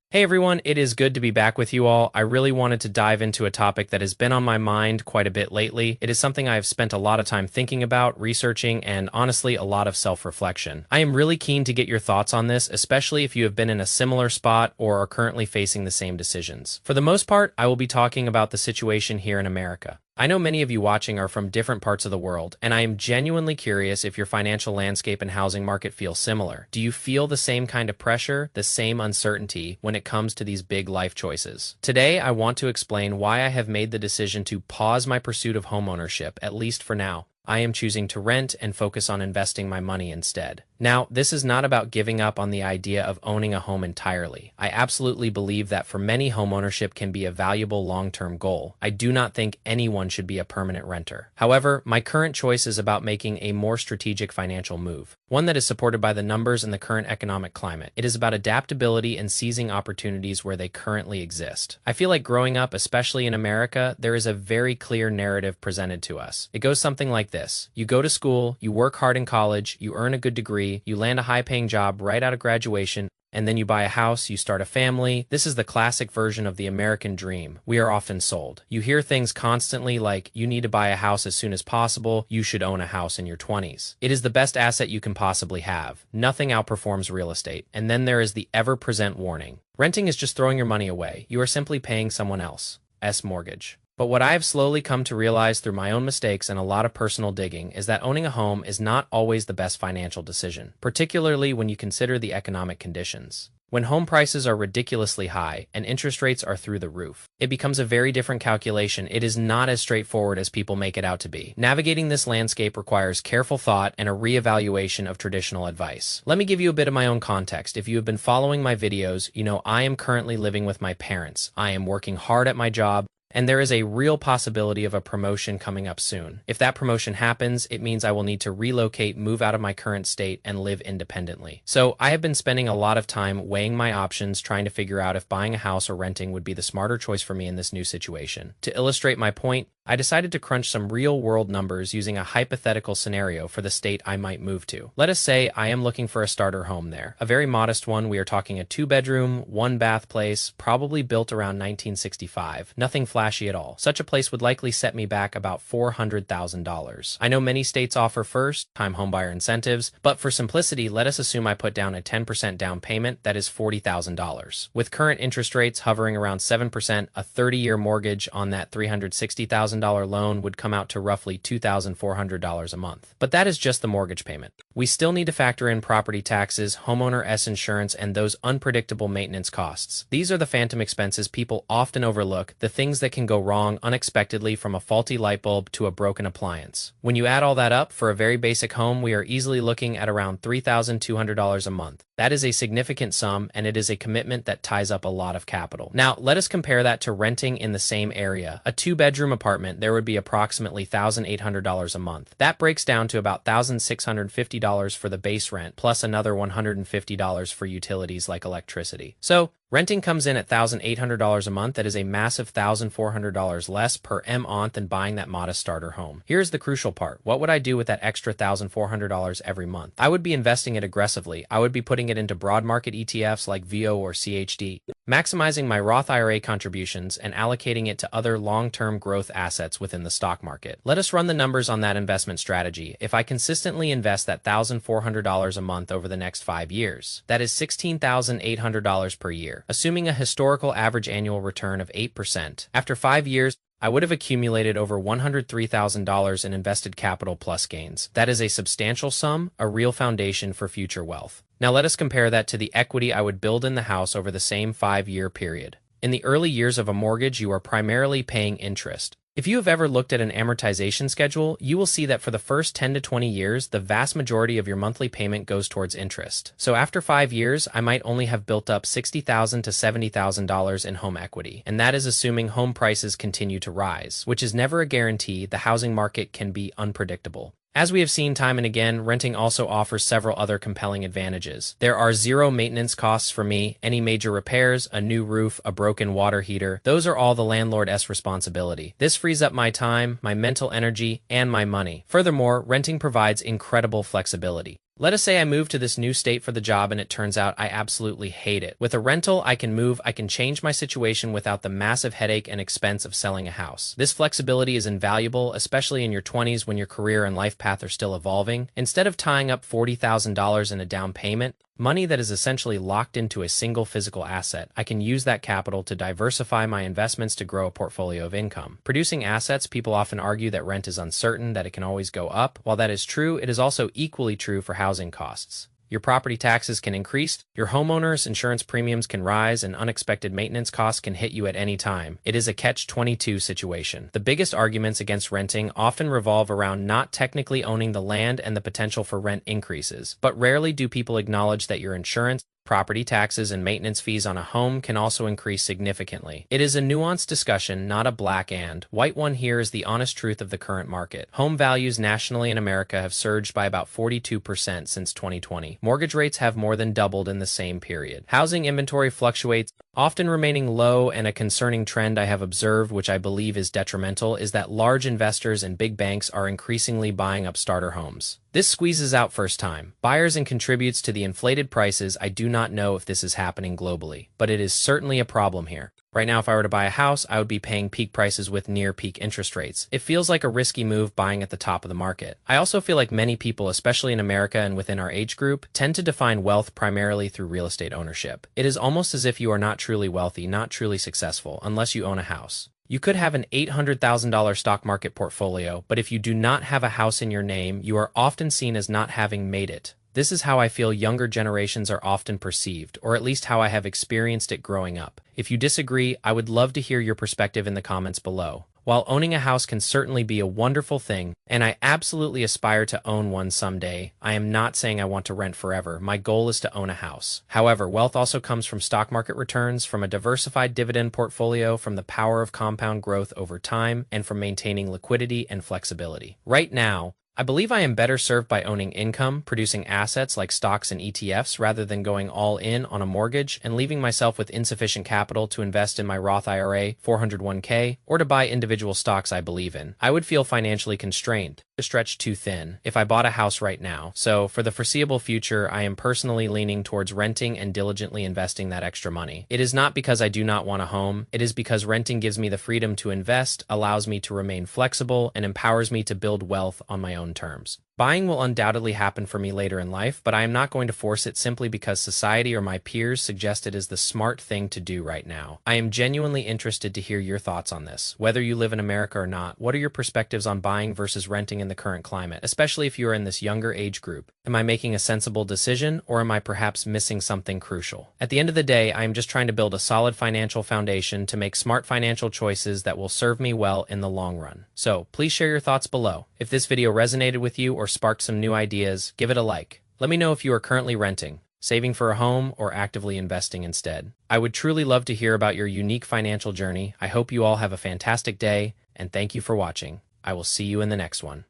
Hey everyone, it is good to be back with you all. I really wanted to dive into a topic that has been on my mind quite a bit lately. It is something I have spent a lot of time thinking about, researching, and honestly, a lot of self-reflection. I am really keen to get your thoughts on this, especially if you have been in a similar spot or are currently facing the same decisions. For the most part, I will be talking about the situation here in America. I know many of you watching are from different parts of the world, and I am genuinely curious if your financial landscape and housing market feel similar. Do you feel the same kind of pressure, the same uncertainty when it comes to these big life choices? Today, I want to explain why I have made the decision to pause my pursuit of homeownership, at least for now. I am choosing to rent and focus on investing my money instead. Now, this is not about giving up on the idea of owning a home entirely. I absolutely believe that for many, homeownership can be a valuable long-term goal. I do not think anyone should be a permanent renter. However, my current choice is about making a more strategic financial move, one that is supported by the numbers and the current economic climate. It is about adaptability and seizing opportunities where they currently exist. I feel like growing up, especially in America, there is a very clear narrative presented to us. It goes something like this. You go to school, you work hard in college, you earn a good degree, you land a high-paying job right out of graduation, and then you buy a house, you start a family. This is the classic version of the American dream. We are often sold. You hear things constantly like, you need to buy a house as soon as possible, you should own a house in your 20s. It is the best asset you can possibly have. Nothing outperforms real estate. And then there is the ever-present warning. Renting is just throwing your money away. You are simply paying someone else's mortgage. But what I have slowly come to realize through my own mistakes and a lot of personal digging is that owning a home is not always the best financial decision, particularly when you consider the economic conditions. When home prices are ridiculously high and interest rates are through the roof, it becomes a very different calculation. It is not as straightforward as people make it out to be. Navigating this landscape requires careful thought and a reevaluation of traditional advice. Let me give you a bit of my own context. If you have been following my videos, you know I am currently living with my parents. I am working hard at my job, and there is a real possibility of a promotion coming up soon. If that promotion happens, it means I will need to relocate, move out of my current state, and live independently. So I have been spending a lot of time weighing my options, trying to figure out if buying a house or renting would be the smarter choice for me in this new situation. To illustrate my point, I decided to crunch some real-world numbers using a hypothetical scenario for the state I might move to. Let us say I am looking for a starter home there. A very modest one. We are talking a 2-bedroom, 1-bath place, probably built around 1965. Nothing flashy at all. Such a place would likely set me back about $400,000. I know many states offer first-time homebuyer incentives, but for simplicity, let us assume I put down a 10% down payment. That is $40,000. With current interest rates hovering around 7%, a 30-year mortgage on that $360,000 loan would come out to roughly $2,400 a month. But that is just the mortgage payment. We still need to factor in property taxes, homeowner insurance, and those unpredictable maintenance costs. These are the phantom expenses people often overlook, the things that can go wrong unexpectedly, from a faulty light bulb to a broken appliance. When you add all that up, for a very basic home, we are easily looking at around $3,200 a month. That is a significant sum, and it is a commitment that ties up a lot of capital. Now, let us compare that to renting in the same area. A 2-bedroom apartment, there would be approximately $1,800 a month. That breaks down to about $1,650 for the base rent, plus another $150 for utilities like electricity. So, renting comes in at $1,800 a month. That is a massive $1,400 less per month than buying that modest starter home. Here's the crucial part. What would I do with that extra $1,400 every month? I would be investing it aggressively. I would be putting it into broad market ETFs like VO or CHD, maximizing my Roth IRA contributions and allocating it to other long-term growth assets within the stock market. Let us run the numbers on that investment strategy. If I consistently invest that $1,400 a month over the next 5 years, that is $16,800 per year. Assuming a historical average annual return of 8%, after 5 years, I would have accumulated over $103,000 in invested capital plus gains. That is a substantial sum, a real foundation for future wealth. Now let us compare that to the equity I would build in the house over the same 5-year period. In the early years of a mortgage, you are primarily paying interest. If you have ever looked at an amortization schedule, you will see that for the first 10 to 20 years, the vast majority of your monthly payment goes towards interest. So after 5 years, I might only have built up $60,000 to $70,000 in home equity. And that is assuming home prices continue to rise, which is never a guarantee. The housing market can be unpredictable. As we have seen time and again, renting also offers several other compelling advantages. There are zero maintenance costs for me. Any major repairs, a new roof, a broken water heater, those are all the landlord's responsibility. This frees up my time, my mental energy, and my money. Furthermore, renting provides incredible flexibility. Let us say I move to this new state for the job and it turns out I absolutely hate it. With a rental, I can move, I can change my situation without the massive headache and expense of selling a house. This flexibility is invaluable, especially in your 20s when your career and life path are still evolving. Instead of tying up $40,000 in a down payment, money that is essentially locked into a single physical asset, I can use that capital to diversify my investments to grow a portfolio of income. Producing assets, people often argue that rent is uncertain, that it can always go up. While that is true, it is also equally true for housing costs. Your property taxes can increase, your homeowner's insurance premiums can rise, and unexpected maintenance costs can hit you at any time. It is a catch-22 situation. The biggest arguments against renting often revolve around not technically owning the land and the potential for rent increases, but rarely do people acknowledge that your insurance, property taxes, and maintenance fees on a home can also increase significantly. It is a nuanced discussion, not a black and white one. Here is the honest truth of the current market. Home values nationally in America have surged by about 42% since 2020. Mortgage rates have more than doubled in the same period. Housing inventory fluctuates, often remaining low, and a concerning trend I have observed, which I believe is detrimental, is that large investors and big banks are increasingly buying up starter homes. This squeezes out first-time buyers and contributes to the inflated prices. I do not know if this is happening globally, but it is certainly a problem here. Right now, if I were to buy a house, I would be paying peak prices with near-peak interest rates. It feels like a risky move buying at the top of the market. I also feel like many people, especially in America and within our age group, tend to define wealth primarily through real estate ownership. It is almost as if you are not truly wealthy, not truly successful, unless you own a house. You could have an $800,000 stock market portfolio, but if you do not have a house in your name, you are often seen as not having made it. This is how I feel younger generations are often perceived, or at least how I have experienced it growing up. If you disagree, I would love to hear your perspective in the comments below. While owning a house can certainly be a wonderful thing, and I absolutely aspire to own one someday, I am not saying I want to rent forever. My goal is to own a house. However, wealth also comes from stock market returns, from a diversified dividend portfolio, from the power of compound growth over time, and from maintaining liquidity and flexibility. Right now, I believe I am better served by owning income, producing assets like stocks and ETFs rather than going all in on a mortgage and leaving myself with insufficient capital to invest in my Roth IRA, 401k, or to buy individual stocks I believe in. I would feel financially constrained, stretched too thin, if I bought a house right now. So, for the foreseeable future, I am personally leaning towards renting and diligently investing that extra money. It is not because I do not want a home, it is because renting gives me the freedom to invest, allows me to remain flexible, and empowers me to build wealth on my own terms. Buying will undoubtedly happen for me later in life, but I am not going to force it simply because society or my peers suggest it is the smart thing to do right now. I am genuinely interested to hear your thoughts on this. Whether you live in America or not, what are your perspectives on buying versus renting in the current climate, especially if you are in this younger age group? Am I making a sensible decision, or am I perhaps missing something crucial? At the end of the day, I am just trying to build a solid financial foundation to make smart financial choices that will serve me well in the long run. So, please share your thoughts below. If this video resonated with you or sparked some new ideas, give it a like. Let me know if you are currently renting, saving for a home, or actively investing instead. I would truly love to hear about your unique financial journey. I hope you all have a fantastic day, and thank you for watching. I will see you in the next one.